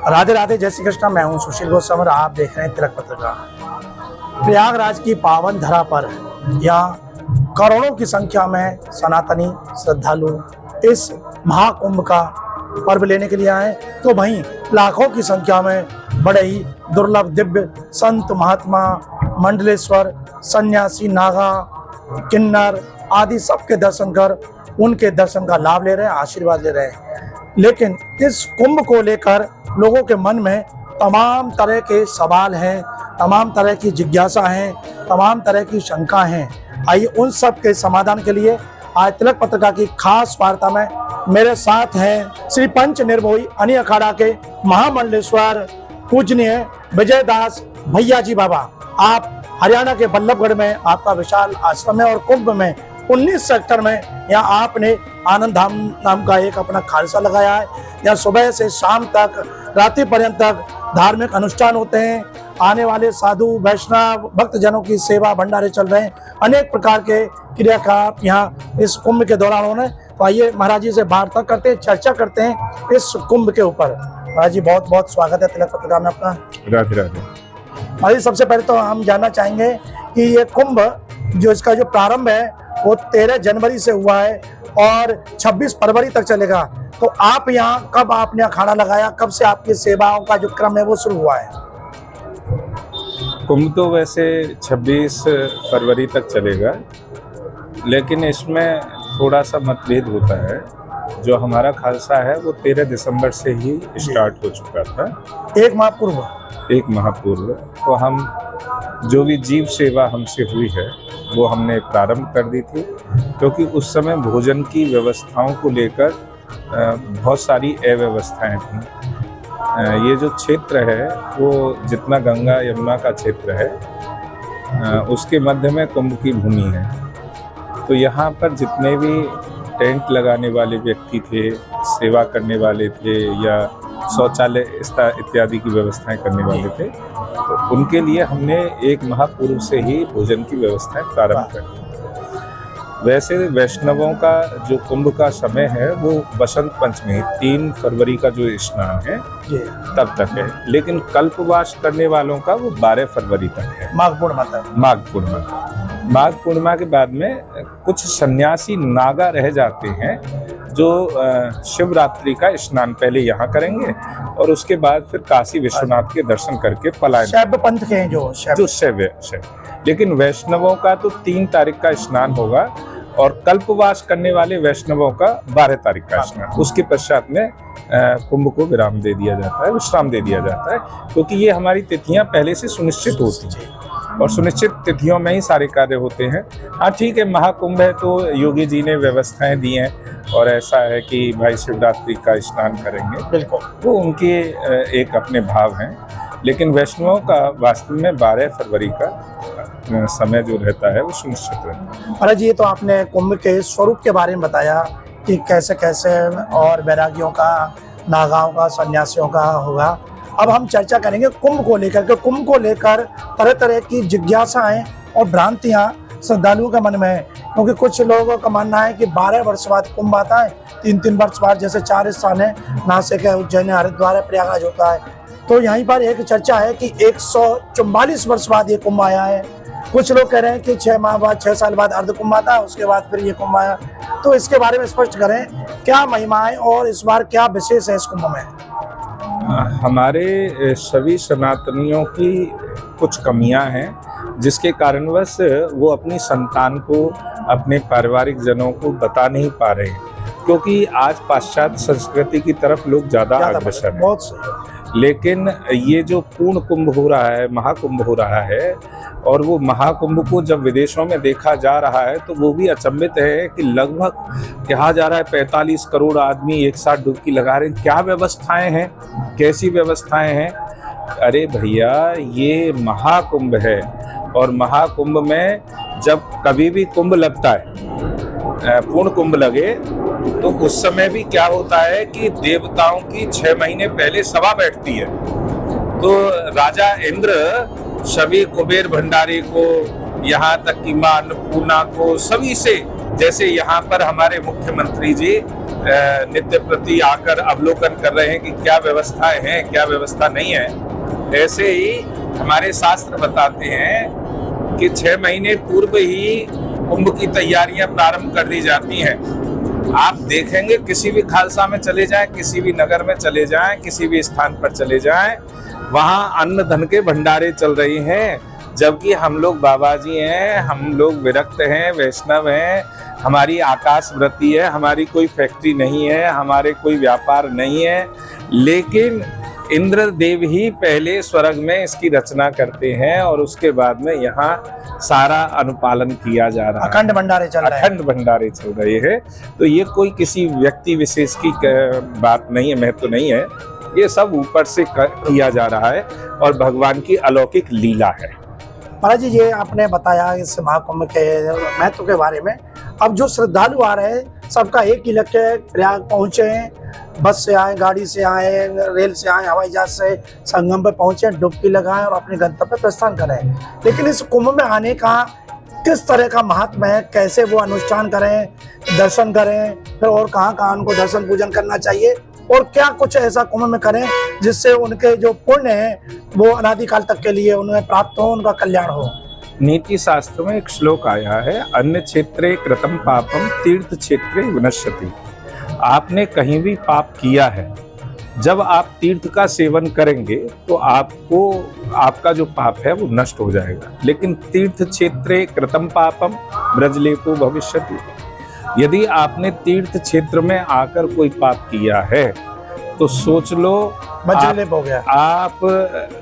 राधे राधे, जय श्री कृष्ण। मैं हूं सुशील गोस्वामी और आप देख रहे हैं तिलक पत्रिका। प्रयागराज की पावन धरा पर यहाँ करोड़ों की संख्या में सनातनी श्रद्धालु इस महाकुंभ का पर्व लेने के लिए आए, तो वहीं लाखों की संख्या में बड़े ही दुर्लभ दिव्य संत महात्मा, मंडलेश्वर, सन्यासी, नागा, किन्नर आदि सबके दर्शन कर उनके दर्शन का लाभ ले रहे हैं, आशीर्वाद ले रहे हैं। लेकिन इस कुंभ को लेकर लोगों के मन में तमाम तरह के सवाल हैं, तमाम तरह की जिज्ञासा हैं, तमाम तरह की शंका हैं। आइए उन सब के समाधान के लिए आज तिलक पत्रिका की खास वार्ता में मेरे साथ हैं श्री पंच निर्मोही अनी अखाड़ा के महामंडलेश्वर पूजनीय विजय दास भैया जी बाबा। आप हरियाणा के बल्लभगढ़ में आपका विशाल आश्रम है और कुंभ में 19 सेक्टर में यहाँ आपने आनंद धाम नाम का एक अपना खालसा लगाया है। यहाँ सुबह से शाम तक, रात्रि पर्यंत तक धार्मिक अनुष्ठान होते हैं। आने वाले साधु, वैष्णव, भक्तजनों की सेवा, भंडारे चल रहे हैं। अनेक प्रकार के क्रियाकलाप यहाँ इस कुंभ के दौरान हो रहे हैं। तो आइए महाराज जी से वार्ता करते हैं, चर्चा करते हैं इस कुंभ के ऊपर। महाराज जी बहुत बहुत स्वागत है तिलक पत्रिका में आपका। राधे राधे। महाराज जी सबसे पहले तो हम जानना चाहेंगे कि ये कुंभ जो इसका जो प्रारंभ है वो 13 जनवरी से हुआ है और 26 फरवरी तक चलेगा। तो आप यहाँ कब आपने अखाड़ा लगाया, कब से आपकी सेवाओं का जो क्रम है वो शुरू हुआ है? कुंभ तो वैसे 26 फरवरी तक चलेगा, लेकिन इसमें थोड़ा सा मतभेद होता है। जो हमारा खालसा है वो 13 दिसंबर से ही स्टार्ट हो चुका था, एक माह पूर्व। तो हम जो भी जीव सेवा हमसे हुई है वो हमने प्रारंभ कर दी थी, क्योंकि उस समय भोजन की व्यवस्थाओं को लेकर बहुत सारी अव्यवस्थाएं थीं। ये जो क्षेत्र है वो जितना गंगा यमुना का क्षेत्र है उसके मध्य में कुंभ की भूमि है। तो यहाँ पर जितने भी टेंट लगाने वाले व्यक्ति थे, सेवा करने वाले थे या शौचालय इत्यादि की व्यवस्थाएं करने वाले थे, तो उनके लिए हमने एक माह पूर्व से ही भोजन की व्यवस्थाएं प्रारंभ कर दी। वैसे वैष्णवों का जो कुंभ का समय है वो बसंत पंचमी 3 फरवरी का जो स्नान है तब तक है, लेकिन कल्पवास करने वालों का वो 12 फरवरी तक है, माघ पूर्णिमा। माघ पूर्णिमा के बाद में कुछ सन्यासी नागा रह जाते हैं जो शिवरात्रि का स्नान पहले यहाँ करेंगे और उसके बाद फिर काशी विश्वनाथ के दर्शन करके पलायन। शैव पंथ के हैं जो शैव। लेकिन वैष्णवों का तो 3 तारीख का स्नान होगा और कल्पवास करने वाले वैष्णवों का 12 तारीख का स्नान। उसके पश्चात में कुंभ को विश्राम दे दिया जाता है, क्योंकि ये हमारी तिथियां पहले से सुनिश्चित होती हैं और सुनिश्चित तिथियों में ही सारे कार्य होते हैं। हाँ ठीक है, महाकुंभ है तो योगी जी ने व्यवस्थाएं दी हैं और ऐसा है कि भाई शिवरात्रि का स्नान करेंगे, बिल्कुल वो उनके एक अपने भाव हैं। लेकिन वैष्णवों का वास्तव में 12 फरवरी का समय जो रहता है वो सुनिश्चित रहता है। महाराज जी, तो आपने कुंभ के स्वरूप के बारे में बताया कि कैसे कैसे और वैरागियों का, नागाओं का, सन्यासियों का होगा। अब हम चर्चा करेंगे कुंभ को लेकर के। कुंभ को लेकर तरह तरह की जिज्ञासाएं और भ्रांतियां श्रद्धालुओं के मन में है, क्योंकि कुछ लोगों का मानना है कि 12 वर्ष बाद कुंभ आता है, 3-3 वर्ष बाद, जैसे 4 स्थान है, नासिक है, उज्जैन, हरिद्वार, प्रयागराज होता है। तो यहीं पर एक चर्चा है कि 144 वर्ष बाद ये कुंभ आया है। कुछ लोग कह रहे हैं कि 6 माह बाद, 6 साल बाद अर्ध कुंभ आता है, उसके बाद फिर ये कुंभ आया। तो इसके बारे में स्पष्ट करें, क्या महिमाएं और इस बार क्या विशेष है इस कुंभ में? हमारे सभी सनातनियों की कुछ कमियां हैं, जिसके कारणवश वो अपनी संतान को, अपने पारिवारिक जनों को बता नहीं पा रहे हैं, क्योंकि आज पाश्चात्य संस्कृति की तरफ लोग ज़्यादा अग्रसर हैं। बहुत सही। लेकिन ये जो पूर्ण कुंभ हो रहा है, महाकुंभ हो रहा है, और वो महाकुंभ को जब विदेशों में देखा जा रहा है तो वो भी अचंभित है कि लगभग कहा जा रहा है 45 करोड़ आदमी एक साथ डुबकी लगा रहे हैं। क्या व्यवस्थाएं हैं, कैसी व्यवस्थाएं हैं? अरे भैया, ये महाकुंभ है और महाकुंभ में जब कभी भी कुंभ लगता है, पूर्ण कुंभ लगे, तो उस समय भी क्या होता है कि देवताओं की 6 महीने पहले सभा बैठती है। तो राजा इंद्र सभी कुबेर भंडारी को, यहाँ तक कि मां अन्नपूर्णा को, सभी से जैसे यहाँ पर हमारे मुख्यमंत्री जी नित्य प्रति आकर अवलोकन कर रहे हैं कि क्या व्यवस्थाएं हैं, क्या व्यवस्था नहीं है, ऐसे ही हमारे शास्त्र बताते हैं कि 6 महीने पूर्व ही कुंभ की तैयारियां प्रारंभ कर दी जाती हैं। आप देखेंगे किसी भी खालसा में चले जाएं, किसी भी नगर में चले जाएं, किसी भी स्थान पर चले जाएं, वहां अन्न धन के भंडारे चल रही हैं, जबकि हम लोग बाबा जी हैं, हम लोग विरक्त हैं, वैष्णव हैं, हमारी आकाश वृत्ति है, हमारी कोई फैक्ट्री नहीं है, हमारे कोई व्यापार नहीं है, लेकिन इंद्र देव ही पहले स्वर्ग में इसकी रचना करते हैं और उसके बाद में यहाँ सारा अनुपालन किया जा रहा है। अखंड भंडारे चल रहे हैं। अखंड भंडारे चल रहे हैं। तो ये कोई किसी व्यक्ति विशेष की बात नहीं है, महत्व नहीं है, ये सब ऊपर से किया जा रहा है और भगवान की अलौकिक लीला है। महाराज जी, ये आपने बताया इस महाकुंभ के महत्व के बारे में। अब जो श्रद्धालु आ रहे हैं, सबका एक ही लक्ष्य है, प्रयाग पहुंचे हैं, बस से आए, गाड़ी से आए, रेल से आए, हवाई जहाज से संगम पर पहुंचे, डुबकी लगाएं और अपने गंतव्य पर प्रस्थान करें। लेकिन इस कुंभ में आने का किस तरह का महत्व है, कैसे वो अनुष्ठान करें, दर्शन करें, फिर और कहाँ उनको दर्शन पूजन करना चाहिए, और क्या कुछ ऐसा कुंभ में करें जिससे उनके जो पुण्य है वो अनादिकाल तक के लिए उन्हें प्राप्त हो, उनका कल्याण हो। नीति शास्त्र में एक श्लोक आया है, अन्य क्षेत्रे कृतं पापम तीर्थ क्षेत्रे विनश्यति। आपने कहीं भी पाप किया है, जब आप तीर्थ का सेवन करेंगे तो आपको आपका जो पाप है वो नष्ट हो जाएगा। लेकिन तीर्थ क्षेत्रे कृतं पापम ब्रजलेपो भविष्यति। यदि आपने तीर्थ क्षेत्र में आकर कोई पाप किया है तो सोच लो वज्रलेप हो गया, आप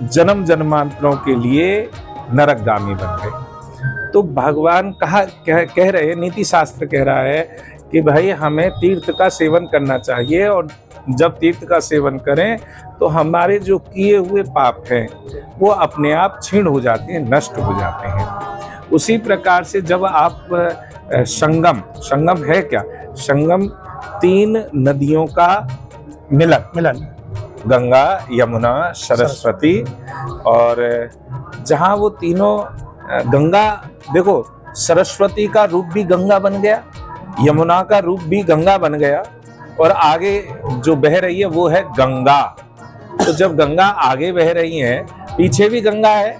जन्म जन्मांतरों के लिए नरकगामी बन गए। तो भगवान कह रहे हैं, नीति शास्त्र कह रहा है कि भाई हमें तीर्थ का सेवन करना चाहिए, और जब तीर्थ का सेवन करें तो हमारे जो किए हुए पाप हैं वो अपने आप क्षीण हो जाते हैं, नष्ट हो जाते हैं। उसी प्रकार से जब आप संगम है क्या, संगम 3 नदियों का मिलन, गंगा, यमुना, सरस्वती, और जहाँ वो तीनों गंगा, देखो सरस्वती का रूप भी गंगा बन गया, यमुना का रूप भी गंगा बन गया, और आगे जो बह रही है वो है गंगा। तो जब गंगा आगे बह रही है, पीछे भी गंगा है,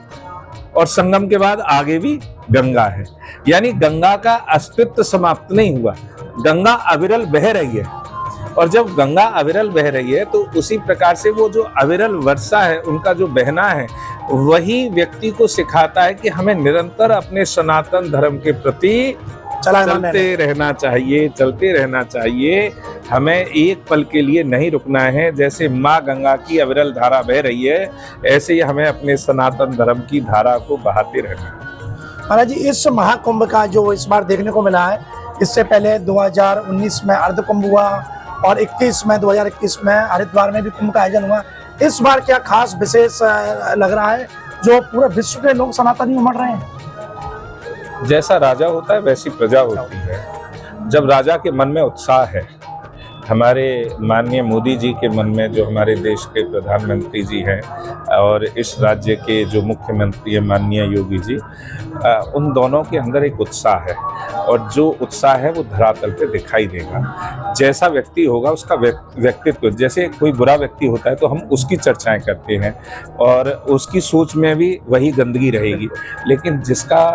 और संगम के बाद आगे भी गंगा है, यानी गंगा का अस्तित्व समाप्त नहीं हुआ, गंगा अविरल बह रही है। और जब गंगा अविरल बह रही है तो उसी प्रकार से वो जो अविरल वर्षा है, उनका जो बहना है, वही व्यक्ति को सिखाता है कि हमें निरंतर अपने सनातन धर्म के प्रति चलते रहना चाहिए, हमें एक पल के लिए नहीं रुकना है। जैसे माँ गंगा की अविरल धारा बह रही है, ऐसे ही हमें अपने सनातन धर्म की धारा को बहाते रहना है। महाराज जी, इस महाकुंभ का जो इस बार देखने को मिला है, इससे पहले 2019 में अर्ध कुंभ हुआ और 2021 में हरिद्वार में भी कुंभ का आयोजन हुआ। इस बार क्या खास विशेष लग रहा है जो पूरे विश्व के लोग सनातनी उमड़ रहे हैं? जैसा राजा होता है वैसी प्रजा होती है। जब राजा के मन में उत्साह है, हमारे माननीय मोदी जी के मन में, जो हमारे देश के प्रधानमंत्री जी हैं, और इस राज्य के जो मुख्यमंत्री हैं माननीय योगी जी, उन दोनों के अंदर एक उत्साह है, और जो उत्साह है वो धरातल पे दिखाई देगा। जैसा व्यक्ति होगा उसका व्यक्तित्व, जैसे कोई बुरा व्यक्ति होता है तो हम उसकी चर्चाएं करते हैं और उसकी सोच में भी वही गंदगी रहेगी, लेकिन जिसका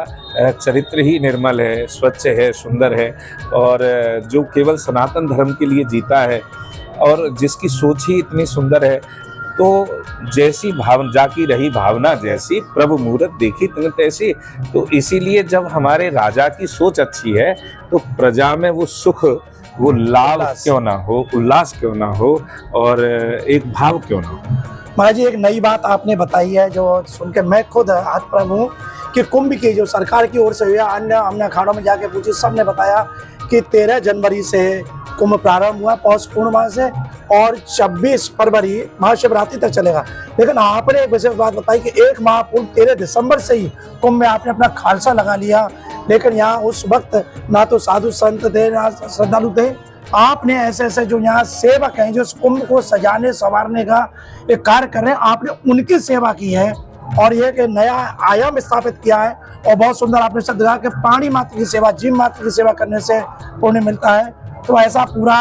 चरित्र ही निर्मल है, स्वच्छ है, सुंदर है, और जो केवल सनातन धर्म के लिए जीता है, और जिसकी सोच ही इतनी सुंदर है, तो जैसी भावना जाकी रही भावना जैसी, प्रभु मूरत देखी तुम तैसी। तो इसीलिए जब हमारे राजा की सोच अच्छी है तो प्रजा में वो सुख, वो लाभ क्यों ना हो, उल्लास क्यों ना हो, और एक भाव क्यों ना हो। महाराज जी, एक नई बात आपने बताई है जो सुन के मैं खुद हतप्रभ हूँ कि कुंभ की जो सरकार की ओर से हुआ, अन्य हमने अखाड़ों में जाके पूछी, सबने बताया कि 13 जनवरी से कुंभ प्रारंभ हुआ पौष पूर्णिमा से, और 26 फरवरी महाशिवरात्रि तक चलेगा। लेकिन आपने एक विशेष बात बताई कि 1 माह पूर्व 13 दिसंबर से ही कुंभ में आपने अपना खालसा लगा लिया। लेकिन यहाँ उस वक्त ना तो साधु संत थे, ना श्रद्धालु थे, आपने ऐसे जो यहाँ सेवक हैं, जो इस कुंभ को सजाने संवारने का एक कार्य कर रहे हैं, आपने उनकी सेवा की है और ये एक नया आयाम स्थापित किया है। और बहुत सुंदर आपने शब्द कहा कि प्राणी मात्र की सेवा, जीव मात्र की सेवा करने से पुण्य मिलता है। तो ऐसा पूरा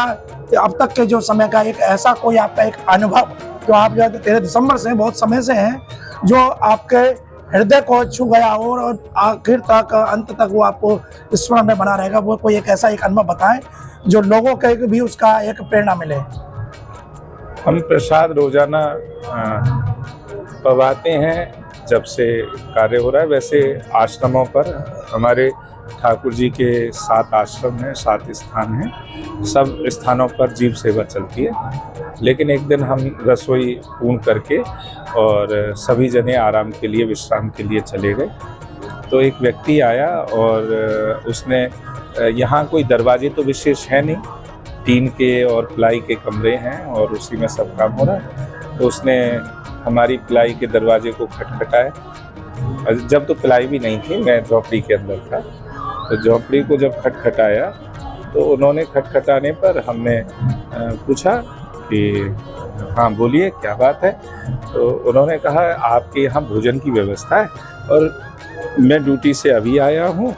अब तक के जो समय का एक ऐसा कोई आपका एक अनुभव जो आप जो 13 दिसंबर से बहुत समय से हैं, जो आपके हृदय को छू गया हो और आखिर तक अंत तक वो आपको स्मरण में बना रहेगा, वो कोई एक ऐसा एक अनुभव बताएं जो लोगों के भी उसका एक प्रेरणा मिले। हम प्रसाद रोजाना पवाते हैं जब से कार्य हो रहा है। वैसे आश्रमों पर हमारे ठाकुर जी के 7 आश्रम हैं, 7 स्थान हैं, सब स्थानों पर जीव सेवा चलती है। लेकिन एक दिन हम रसोई पूर्ण करके और सभी जने आराम के लिए, विश्राम के लिए चले गए। तो एक व्यक्ति आया और उसने, यहाँ कोई दरवाजे तो विशेष है नहीं, टीन के और प्लाई के कमरे हैं और उसी में सब काम हो रहा है। तो उसने हमारी प्लाई के दरवाजे को खटखटाया। जब तो प्लाई भी नहीं थी, मैं झोपड़ी के अंदर था। तो झोपड़ी को जब खटखटाया तो उन्होंने खटखटाने पर हमने पूछा कि हाँ बोलिए क्या बात है। तो उन्होंने कहा आपके यहाँ भोजन की व्यवस्था है और मैं ड्यूटी से अभी आया हूँ,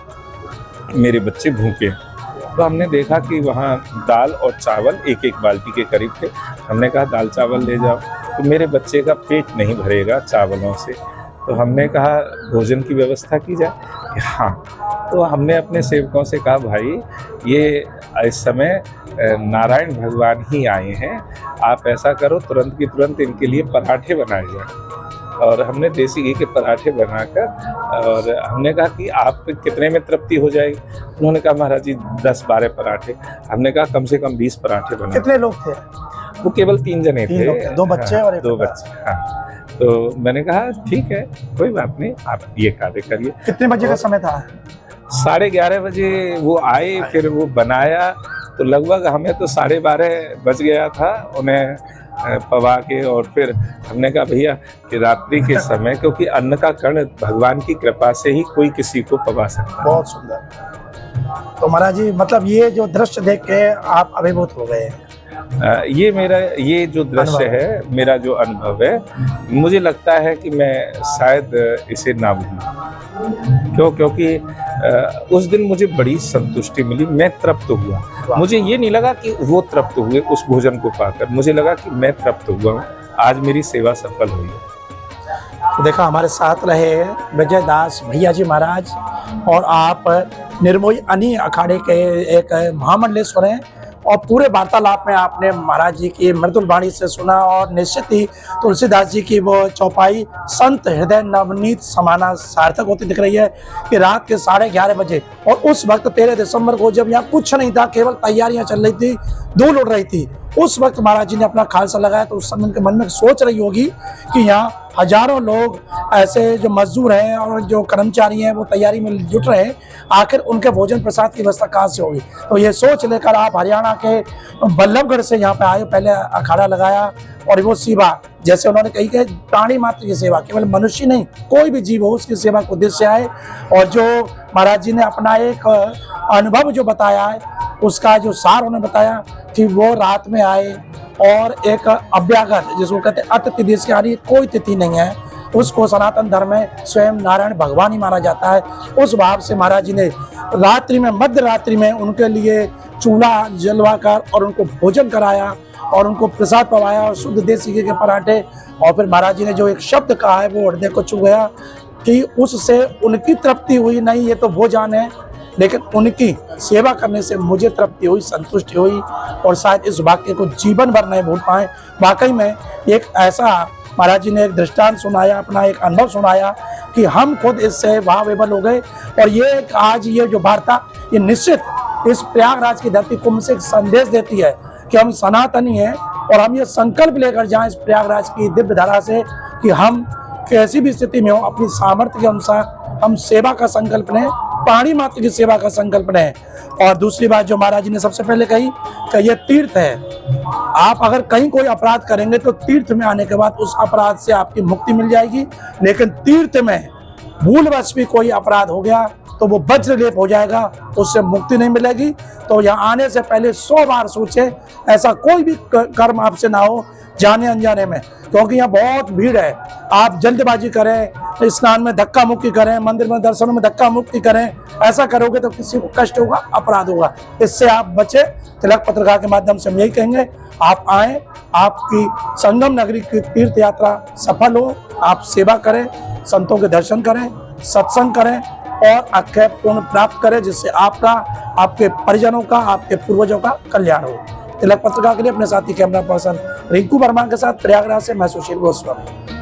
मेरे बच्चे भूखे। तो हमने देखा कि वहाँ दाल और चावल एक बाल्टी के करीब थे। हमने कहा दाल चावल ले जाओ, तो मेरे बच्चे का पेट नहीं भरेगा चावलों से। तो हमने कहा भोजन की व्यवस्था की जाए। हाँ, तो हमने अपने सेवकों से कहा भाई ये इस समय नारायण भगवान ही आए हैं, आप ऐसा करो तुरंत की तुरंत इनके लिए पराठे बनाए जाए। और हमने देसी घी के पराठे बनाकर, और हमने कहा कि आप कितने में तृप्ति हो जाएगी। उन्होंने कहा महाराज जी 10-12 पराठे। हमने कहा कम से कम 20 पराठे बना। कितने लोग थे? वो केवल 3 जने थे, 2 बच्चे और 2 बच्चे। हाँ, तो मैंने कहा ठीक है कोई बात नहीं, आप ये कार्य करिए। कितने बजे का समय था? 11:30 बजे वो आए, फिर वो बनाया। तो लगभग हमें तो 12:30 बज गया था उन्हें पवा के। और फिर हमने कहा भैया कि रात्रि के समय, क्योंकि अन्न का कण भगवान की कृपा से ही कोई किसी को पवा सकता है। बहुत सुंदर। तो महाराज जी मतलब ये जो दृश्य देख के आप अभिभूत हो गए? ये जो दृश्य है, मेरा जो अनुभव है, मुझे लगता है कि मैं शायद इसे ना भूलूं। क्योंकि उस दिन मुझे बड़ी संतुष्टि मिली, मैं तृप्त हुआ। मुझे ये नहीं लगा कि वो तृप्त हुए उस भोजन को पाकर, मुझे लगा कि मैं तृप्त हुआ हूँ, आज मेरी सेवा सफल हुई है। तो देखा हमारे साथ रहे विजय दास भैया जी महाराज, और आप निर्मोही अनी अखाड़े के एक महामंडलेश्वर हैं, और पूरे वार्तालाप में आपने महाराज जी की मृदुल वाणी से सुना, और निश्चित ही तुलसीदास जी की वो चौपाई संत हृदय नवनीत समाना सार्थक होती दिख रही है कि रात के 11:30 बजे, और उस वक्त 13 दिसंबर को जब यहाँ कुछ नहीं था, केवल तैयारियां चल रही थी, धूल उड़ रही थी, उस वक्त महाराज जी ने अपना खालसा लगाया। तो उस समय उनके मन में सोच रही होगी कि यहाँ हजारों लोग ऐसे जो मजदूर हैं और जो कर्मचारी हैं वो तैयारी में जुट रहे हैं, आखिर उनके भोजन प्रसाद की व्यवस्था कहाँ से होगी। तो ये सोच लेकर आप हरियाणा के बल्लभगढ़ से यहाँ पे आए, पहले अखाड़ा लगाया, और वो सेवा जैसे उन्होंने कही कि प्राणी मात्र की सेवा, केवल मनुष्य नहीं कोई भी जीव हो उसकी सेवा के उद्देश्य आए। और जो महाराज जी ने अपना एक अनुभव जो बताया है, उसका जो सार उन्होंने बताया कि वो रात में आए और एक अभ्यागत, जिसको कहते हैं अतिथि देश की यानी कोई तिथि नहीं है, उसको सनातन धर्म में स्वयं नारायण भगवान ही माना जाता है। उस भाव से महाराज जी ने रात्रि में, मध्य रात्रि में उनके लिए चूल्हा जलवाकर और उनको भोजन कराया और उनको प्रसाद पवाया और शुद्ध देसी घी के पराठे। और फिर महाराज जी ने जो एक शब्द कहा है वो हृदय को छू गया कि उससे उनकी तृप्ति हुई नहीं, ये तो भोजन है, लेकिन उनकी सेवा करने से मुझे तृप्ति हुई, संतुष्टि हुई, और शायद इस वाक्य को जीवन भर नहीं भूल पाए। वाकई में एक ऐसा महाराज जी ने एक दृष्टांत सुनाया, अपना एक अनुभव सुनाया कि हम खुद इससे वाह विवल हो गए। और ये आज ये जो वार्ता, ये निश्चित इस प्रयागराज की धरती कुंभ से एक संदेश देती है कि हम सनातनी हैं, और हम ये संकल्प लेकर जाएं इस प्रयागराज की दिव्य धारा से कि हम कैसी भी स्थिति में हो, अपनी सामर्थ्य के अनुसार हम सेवा का संकल्प लें, प्राणी मात्र की सेवा का संकल्प लें। और दूसरी बात जो महाराज जी ने सबसे पहले कही कि यह तीर्थ है, आप अगर कहीं कोई अपराध करेंगे तो तीर्थ में आने के बाद उस अपराध से आपकी मुक्ति मिल जाएगी, लेकिन तीर्थ में भूलवश भी कोई अपराध हो गया तो वो वज्रलेप हो जाएगा, उससे मुक्ति नहीं मिलेगी। तो यहाँ आने से पहले 100 बार सोचे, ऐसा कोई भी कर्म आपसे ना हो जाने अनजाने में, क्योंकि यहाँ बहुत भीड़ है। आप जल्दबाजी करें, स्नान में धक्का मुक्की करें, मंदिर में दर्शनों में धक्का मुक्की करें, ऐसा करोगे तो किसी को कष्ट होगा, अपराध होगा। इससे आप बचे। तिलक पत्रिका के माध्यम से हम यही कहेंगे, आप आए, आपकी संगम नगरी की तीर्थ यात्रा सफल हो, आप सेवा करें, संतों के दर्शन करें, सत्संग करें और अक्षय पुण्य प्राप्त करें, जिससे आपका, आपके परिजनों का, आपके पूर्वजों का कल्याण हो। तिलक पत्रिका के लिए अपने साथी कैमरा पर्सन रिंकू वर्मा के साथ प्रयागराज से मैं सुशील गोस्वामी।